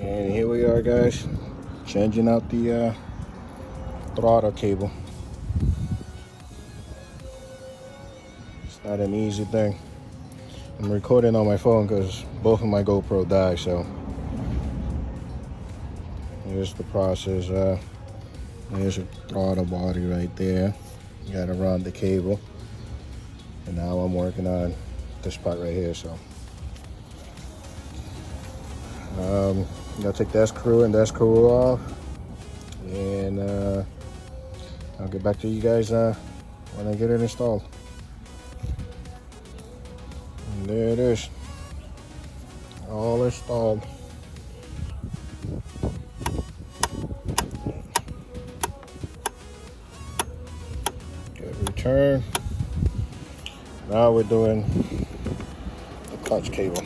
And here we are, guys, changing out the throttle cable. It's not an easy thing. I'm recording on my phone because both of my GoPro died, so here's the process. There's a throttle body right there. You gotta run the cable. And now I'm working on this part right here, so. Gotta take that screw and that screw off. And I'll get back to you guys when I get it installed. And there it is. All installed. Good return. Now we're doing the clutch cable.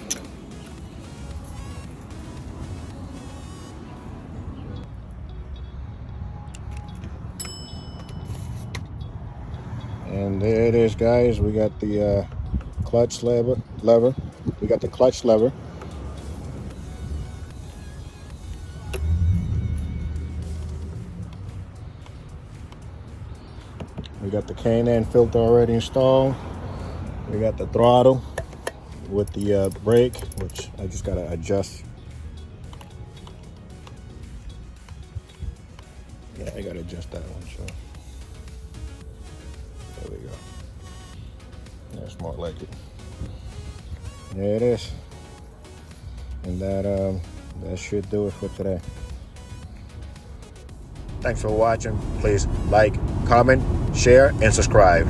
And there it is, guys. We got the clutch lever. We got the clutch lever. We got the K&N filter already installed. We got the throttle with the brake, which I just gotta adjust. Yeah, I gotta adjust that one, so there we go. That's more like it. There it is. And that should do it for today. Thanks for watching. Please like, comment, share, and subscribe.